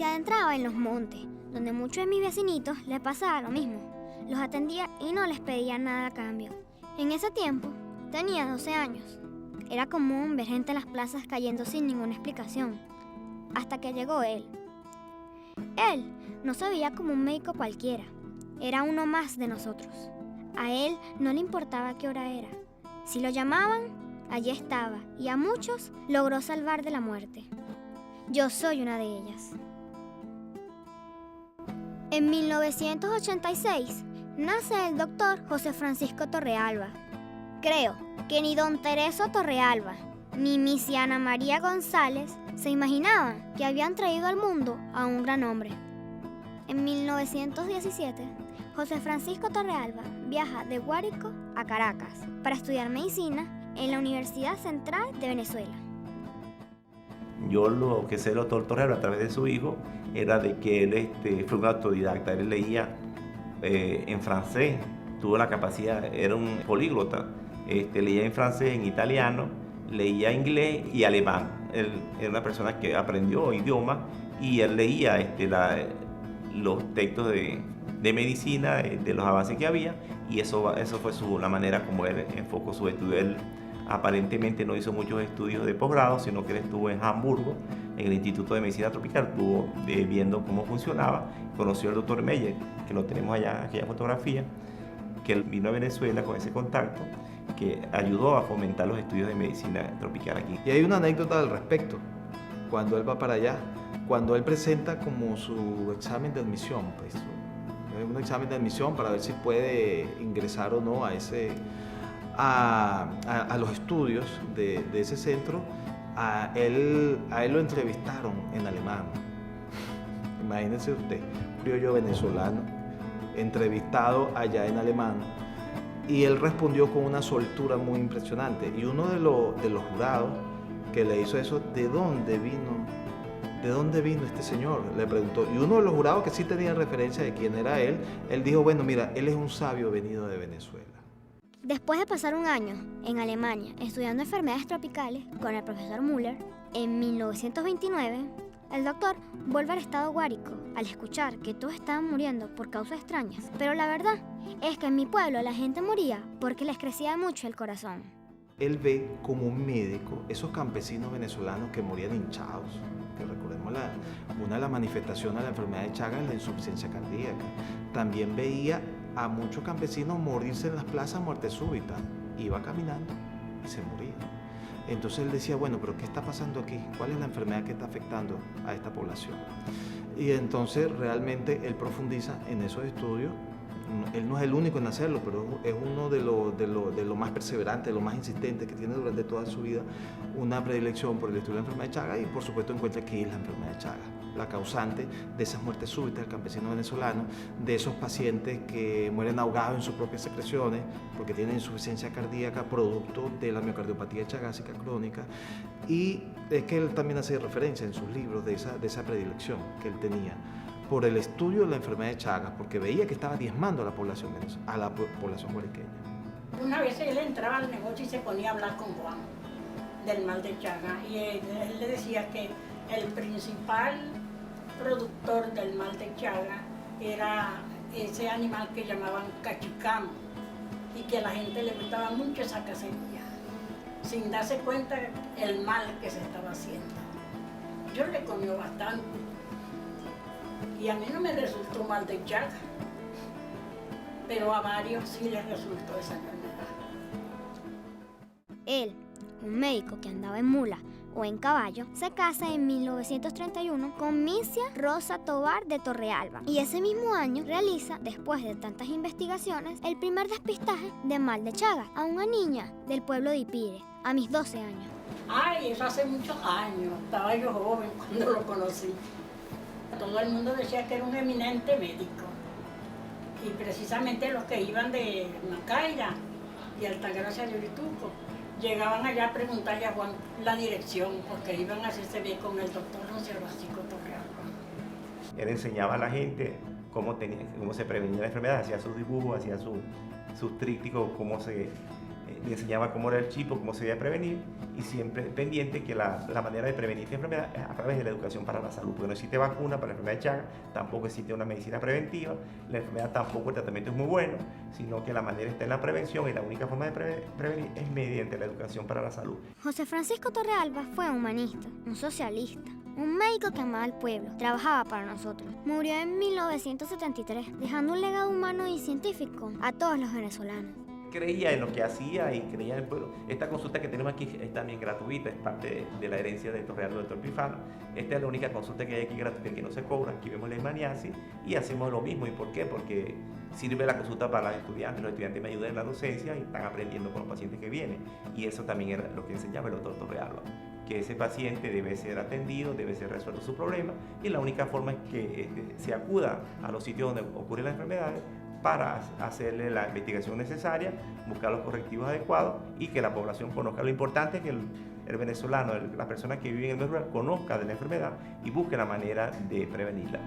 Se adentraba en los montes, donde muchos de mis vecinitos le pasaba lo mismo. Los atendía y no les pedía nada a cambio. En ese tiempo tenía 12 años. Era común ver gente en las plazas cayendo sin ninguna explicación, hasta que llegó él. Él no se veía como un médico cualquiera, era uno más de nosotros. A él no le importaba qué hora era. Si lo llamaban, allí estaba, y a muchos logró salvar de la muerte. Yo soy una de ellas. En 1986 nace el doctor José Francisco Torrealba. Creo que ni don Tereso Torrealba ni Misia Ana María González se imaginaban que habían traído al mundo a un gran hombre. En 1917, José Francisco Torrealba viaja de Guárico a Caracas para estudiar medicina en la Universidad Central de Venezuela. Yo lo que sé del doctor Torrealba a través de su hijo era de que él fue un autodidacta. Él leía en francés, tuvo la capacidad, era un políglota. Leía en francés, en italiano, leía inglés y alemán. Él era una persona que aprendió idiomas y él leía los textos de medicina, de los avances que había, y eso fue la manera como él enfocó su estudio. Él aparentemente no hizo muchos estudios de posgrado, sino que él estuvo en Hamburgo, en el Instituto de Medicina Tropical, estuvo viendo cómo funcionaba, conoció al doctor Meyer, que lo tenemos allá, aquella fotografía, que él vino a Venezuela con ese contacto, que ayudó a fomentar los estudios de medicina tropical aquí. Y hay una anécdota al respecto, cuando él va para allá, cuando él presenta como su examen de admisión, pues, un examen de admisión para ver si puede ingresar o no a los estudios de ese centro. A él lo entrevistaron en alemán. Imagínense usted, criollo venezolano, entrevistado allá en alemán, y él respondió con una soltura muy impresionante. Y uno de los jurados que le hizo eso, ¿de dónde vino este señor?, le preguntó. Y uno de los jurados, que sí tenía referencia de quién era él dijo, bueno, mira, él es un sabio venido de Venezuela. Después de pasar un año en Alemania estudiando enfermedades tropicales con el profesor Müller, en 1929, el doctor vuelve al estado Guárico al escuchar que todos estaban muriendo por causas extrañas. Pero la verdad es que en mi pueblo la gente moría porque les crecía mucho el corazón. Él ve como un médico esos campesinos venezolanos que morían hinchados, que recordemos una de las manifestaciones de la enfermedad de Chagas es la insuficiencia cardíaca. También veía a muchos campesinos morirse en las plazas muerte súbita. Iba caminando y se moría. Entonces él decía, bueno, pero ¿qué está pasando aquí? ¿Cuál es la enfermedad que está afectando a esta población? Y entonces realmente él profundiza en esos estudios. Él no es el único en hacerlo, pero es uno de los más perseverantes, de los más insistentes, que tiene durante toda su vida una predilección por el estudio de la enfermedad de Chagas, y por supuesto encuentra que es la enfermedad de Chagas, la causante de esas muertes súbitas del campesino venezolano, de esos pacientes que mueren ahogados en sus propias secreciones porque tienen insuficiencia cardíaca producto de la miocardiopatía chagásica crónica. Y es que él también hace referencia en sus libros de esa predilección que él tenía por el estudio de la enfermedad de Chagas, porque veía que estaba diezmando a la población guariqueña. Una vez él entraba al negocio y se ponía a hablar con Juan del mal de Chagas, y él le decía que el principal productor del mal de Chagas era ese animal que llamaban cachicamo, y que a la gente le gustaba mucho esa cacería, sin darse cuenta el mal que se estaba haciendo. Yo le comió bastante, y a mí no me resultó mal de Chagas, pero a varios sí les resultó esa enfermedad. Él, un médico que andaba en mula o en caballo, se casa en 1931 con Misia Rosa Tobar de Torrealba, y ese mismo año realiza, después de tantas investigaciones, el primer despistaje de mal de Chagas a una niña del pueblo de Ipire, a mis 12 años. Ay, eso hace muchos años, estaba yo joven cuando lo conocí. Todo el mundo decía que era un eminente médico, y precisamente los que iban de Macaira y Altagracia de Orituco llegaban allá a preguntarle a Juan la dirección, porque iban a hacerse bien con el doctor José Francisco Torrealba. Él enseñaba a la gente cómo se prevenía la enfermedad, hacía sus dibujos, hacía sus trípticos, cómo se le enseñaba cómo era el chipo, cómo se debía prevenir, y siempre pendiente que la manera de prevenir esta enfermedad es a través de la educación para la salud, porque no existe vacuna para la enfermedad de Chagas, tampoco existe una medicina preventiva, la enfermedad tampoco, el tratamiento es muy bueno, sino que la manera está en la prevención, y la única forma de prevenir es mediante la educación para la salud. José Francisco Torrealba fue un humanista, un socialista, un médico que amaba al pueblo, trabajaba para nosotros. Murió en 1973, dejando un legado humano y científico a todos los venezolanos. Creía en lo que hacía y creía en el pueblo. Esta consulta que tenemos aquí es también gratuita, es parte de la herencia de Torrealba, del Dr. Pifano. Esta es la única consulta que hay aquí gratuita, que no se cobra. Aquí vemos la leishmaniasis y hacemos lo mismo. ¿Y por qué? Porque sirve la consulta para los estudiantes me ayudan en la docencia y están aprendiendo con los pacientes que vienen. Y eso también era lo que enseñaba el doctor Torrealba, que ese paciente debe ser atendido, debe ser resuelto su problema, y la única forma es que se acuda a los sitios donde ocurren las enfermedades para hacerle la investigación necesaria, buscar los correctivos adecuados y que la población conozca. Lo importante es que el venezolano, la persona que vive en el medio rural, conozca de la enfermedad y busque la manera de prevenirla.